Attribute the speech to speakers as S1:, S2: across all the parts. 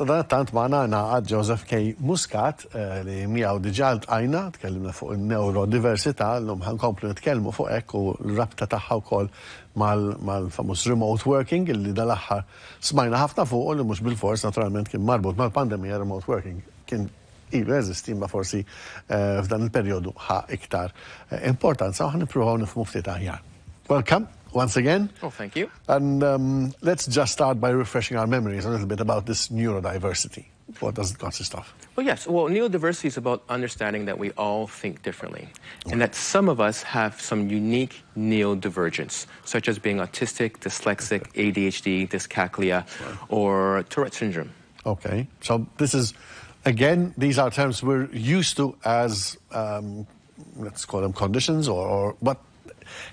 S1: Sadantant maħna għad Josef K. Muscat li miegħu diġà ltqajna, tkellimna fuq il-neurodiversità, l-lum ħankomplu nitkellmu fuq hekk u l-rabta tagħha wkoll mal-famus remote working illi dal-aħħar smajna ħafna fuq li mhux bil-fors naturalment kien marbut mal-pandemija remote working kien ilu jeżisti ma forsi f'dan il-perjodu ħa iktar importanza u ħanippruvaw nifhmu ftit aħjar. Welcome. Once again.
S2: Oh, thank you.
S1: And let's just start by refreshing our memories a little bit about this neurodiversity. What does it consist of?
S2: Well, yes. Well, neurodiversity is about understanding that we all think differently, and that some of us have some unique neurodivergence, such as being autistic, dyslexic, ADHD, dyscalculia, or Tourette syndrome.
S1: Okay. So this is, again, these are terms we're used to as, let's call them conditions or what.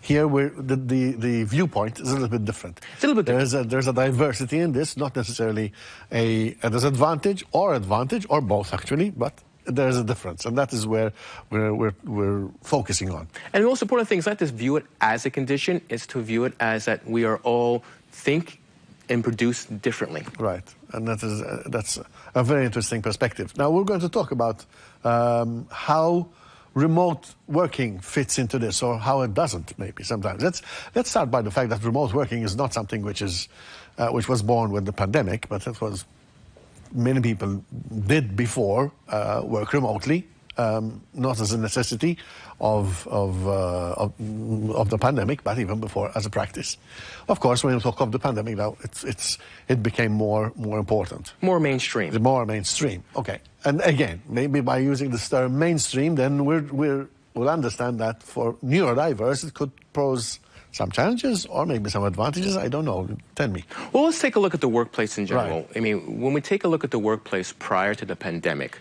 S1: Here, the viewpoint is a little bit different.
S2: It's a little bit different.
S1: There's a diversity in this, not necessarily a disadvantage or advantage, or both actually, but there's a difference, and that is where we're focusing on.
S2: And the most important thing is not to view it as a condition, is to view it as that we are all think and produce differently.
S1: Right, and that's a very interesting perspective. Now, we're going to talk about how remote working fits into this, or how it doesn't, maybe sometimes. Let's start by the fact that remote working is not something which was born with the pandemic, but it was many people did before work remotely, not as a necessity of the pandemic, but even before as a practice. Of course, when you talk of the pandemic now, it became more important.
S2: More mainstream.
S1: More mainstream. Okay. And again, maybe by using this term mainstream, then we'll understand that for neurodiverse, it could pose some challenges or maybe some advantages. I don't know. Tell me.
S2: Well, let's take a look at the workplace in general.
S1: Right.
S2: I mean, when we take a look at the workplace prior to the pandemic,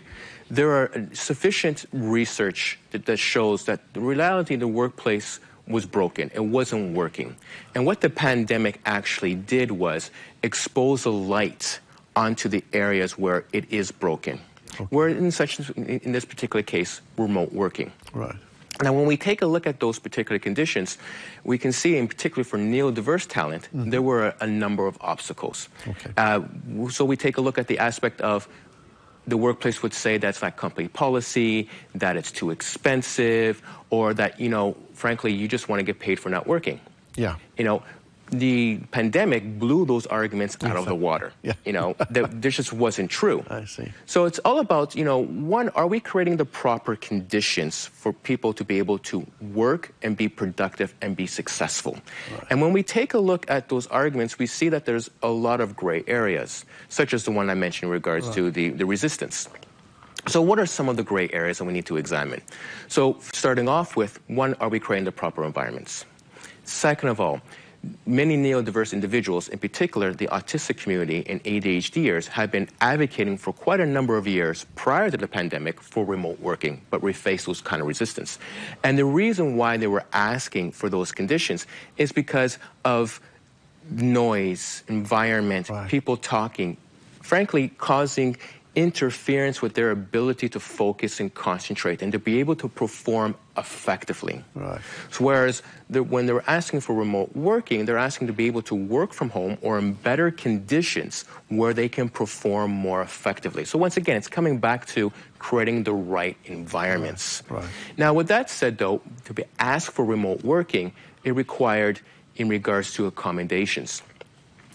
S2: there are sufficient research that shows that the reality of the workplace was broken. It wasn't working. And what the pandemic actually did was expose a light onto the areas where it is broken. Okay. Where in this particular case, remote working.
S1: Right.
S2: Now, when we take a look at those particular conditions, we can see, in particular for neurodiverse talent, there were a number of obstacles.
S1: Okay.
S2: So we take a look at the aspect of the workplace would say that's not company policy, that it's too expensive, or that, frankly, you just want to get paid for not working.
S1: Yeah.
S2: The pandemic blew those arguments out of the water.
S1: Yeah.
S2: This just wasn't true.
S1: I see.
S2: So it's all about, one, are we creating the proper conditions for people to be able to work and be productive and be successful? Right. And when we take a look at those arguments, we see that there's a lot of gray areas, such as the one I mentioned in regards to the resistance. So what are some of the gray areas that we need to examine? So starting off with, one, are we creating the proper environments? Second of all, many neurodiverse individuals, in particular the autistic community and ADHDers, have been advocating for quite a number of years prior to the pandemic for remote working, but we face those kind of resistance. And the reason why they were asking for those conditions is because of noise, environment, people talking, frankly causing interference with their ability to focus and concentrate and to be able to perform effectively.
S1: Right.
S2: So whereas when they're asking for remote working, they're asking to be able to work from home or in better conditions where they can perform more effectively. So once again, it's coming back to creating the right environments.
S1: Right.
S2: Now, with that said, though, to be asked for remote working, it required in regards to accommodations.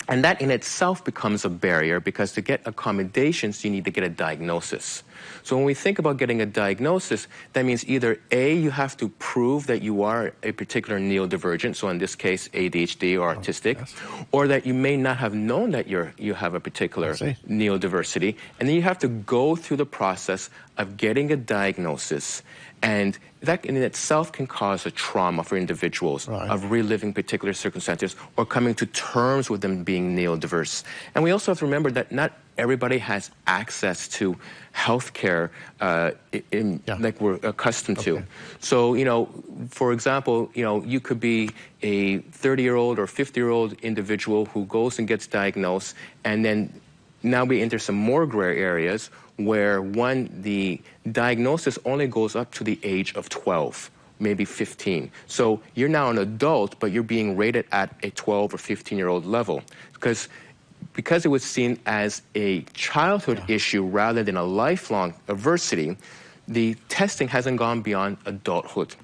S2: And that in itself becomes a barrier because to get accommodations, you need to get a diagnosis. So when we think about getting a diagnosis, that means either A, you have to prove that you are a particular neurodivergent, so in this case, ADHD or autistic,
S1: yes.
S2: Or that you may not have known that you have a particular neurodiversity, and then you have to go through the process of getting a diagnosis. And that in itself can cause a trauma for individuals of reliving particular circumstances or coming to terms with them being neurodiverse. And we also have to remember that not everybody has access to health care like we're accustomed to. So, for example, you could be a 30-year-old or 50-year-old individual who goes and gets diagnosed, and then now we enter some more gray areas where, one, the diagnosis only goes up to the age of 12, maybe 15. So you're now an adult, but you're being rated at a 12 or 15-year-old level. Because because it was seen as a childhood issue rather than a lifelong adversity, the testing hasn't gone beyond adulthood.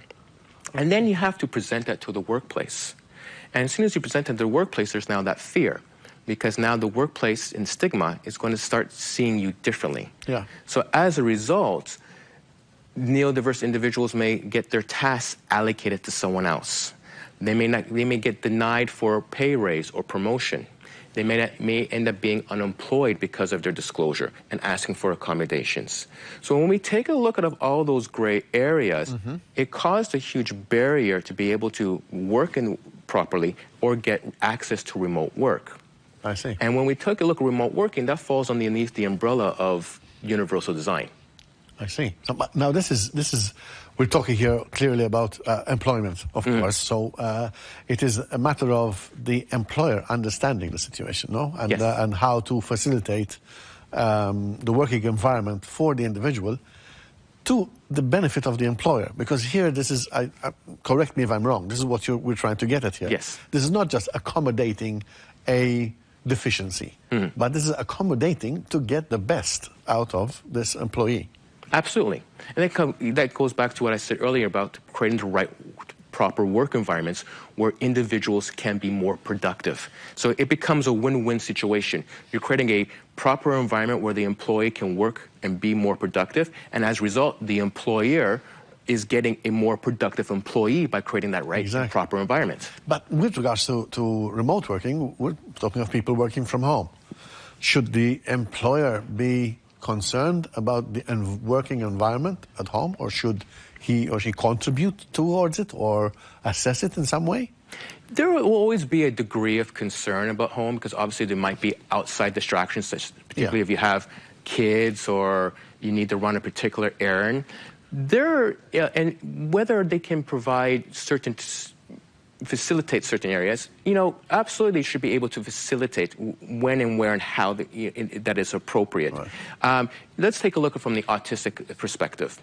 S2: And then you have to present that to the workplace. And as soon as you present it to the workplace, there's now that fear, because now the workplace in stigma is going to start seeing you differently.
S1: Yeah.
S2: So as a result, neurodiverse individuals may get their tasks allocated to someone else. They may get denied for a pay raise or promotion. They may end up being unemployed because of their disclosure and asking for accommodations. So when we take a look at all those gray areas, it caused a huge barrier to be able to work properly or get access to remote work.
S1: I see.
S2: And when we took a look at remote working, that falls underneath the umbrella of universal design.
S1: I see. So, now this is we're talking here clearly about employment, of course. So it is a matter of the employer understanding the situation, no, and
S2: Yes.
S1: And how to facilitate the working environment for the individual to the benefit of the employer. Because here, this is, correct me if I'm wrong, this is what we're trying to get at here.
S2: Yes.
S1: This is not just accommodating a deficiency, but this is accommodating to get the best out of this employee.
S2: Absolutely. And that goes back to what I said earlier about creating the right, proper work environments where individuals can be more productive. So it becomes a win-win situation. You're creating a proper environment where the employee can work and be more productive, and as a result, the employer is getting a more productive employee by creating that right and proper environment.
S1: But with regards to remote working, we're talking of people working from home. Should the employer be concerned about the working environment at home, or should he or she contribute towards it or assess it in some way?
S2: There will always be a degree of concern about home, because obviously there might be outside distractions, particularly if you have kids or you need to run a particular errand. And whether they can facilitate certain areas, absolutely should be able to facilitate when and where and how that is appropriate. Right. Let's take a look from the autistic perspective.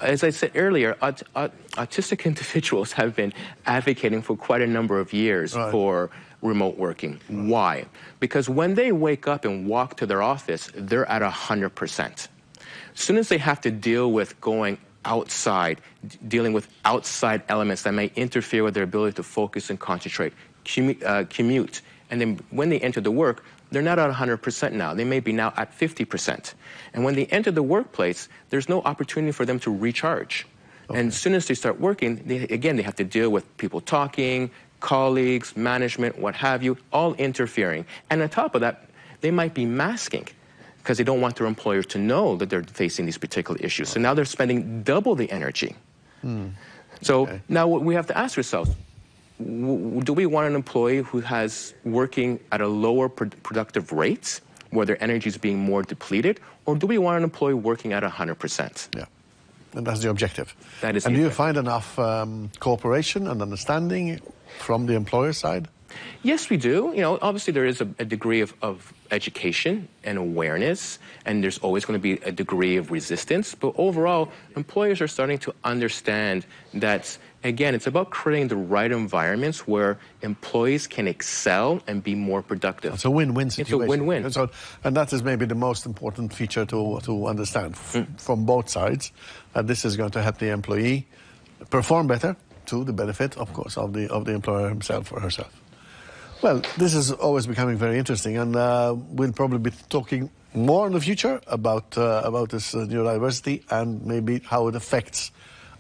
S2: As I said earlier, autistic individuals have been advocating for quite a number of years for remote working. Why? Because when they wake up and walk to their office, they're at 100%. As soon as they have to deal with going outside, dealing with outside elements that may interfere with their ability to focus and concentrate, commute, and then when they enter the work, they're not at 100% now. They may be now at 50%. And when they enter the workplace, there's no opportunity for them to recharge. Okay. And as soon as they start working, they have to deal with people talking, colleagues, management, what have you, all interfering. And on top of that, they might be masking, because they don't want their employer to know that they're facing these particular issues. So now they're spending double the energy. So now we have to ask ourselves, do we want an employee who has working at a lower productive rate, where their energy is being more depleted, or do we want an employee working at 100%?
S1: Yeah, and that's the objective.
S2: That is.
S1: And do you find enough cooperation and understanding from the employer side?
S2: Yes, we do. Obviously there is a degree of education and awareness, and there's always going to be a degree of resistance. But overall, employers are starting to understand that, again, it's about creating the right environments where employees can excel and be more productive.
S1: It's a win-win situation.
S2: It's a win-win.
S1: And that is maybe the most important feature to understand from both sides. This is going to help the employee perform better, to the benefit, of course, of the employer himself or herself. Well, this is always becoming very interesting, and we'll probably be talking more in the future about this neurodiversity and maybe how it affects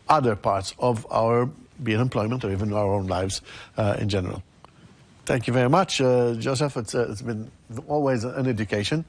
S1: other parts of our, be it employment or even our own lives in general. Thank you very much, Joseph. It's been always an education.